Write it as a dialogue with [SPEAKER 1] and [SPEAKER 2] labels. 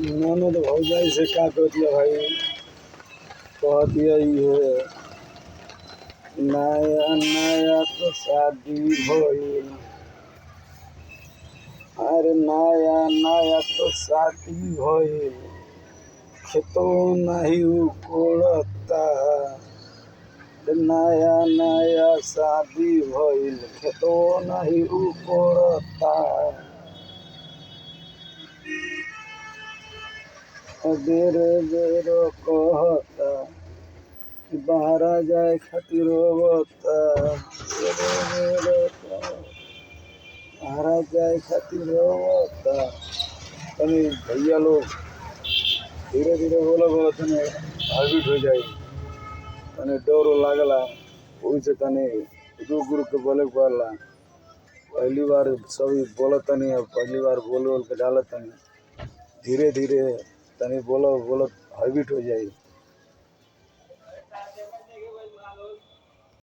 [SPEAKER 1] ननद भौजाई से का कह दिया भाई, कह दिया ये नया नया तो शादी भइल। अरे नया नया तो शादी भइल, खेतो नहीं उकोड़ता। नया नया शादी भइल, खेतो नहीं उकोड़ता। बेरे बेरो कहता कि बाहरा जाए खातिर रोवता। बेरे बेरो बाहरा जाए खातिर रोवता। तनी भैया लोग धीरे धीरे बोला बोला तनी हैबिट हो जाए, तनी डर लागला वही से तनी रुक रुक के बोले पड़ला। पहली बार सभी बोलत तनी, पहली बार बोल बोल के डालत तनी, धीरे धीरे तनी बोलो बोलो हैबिट हो जाए।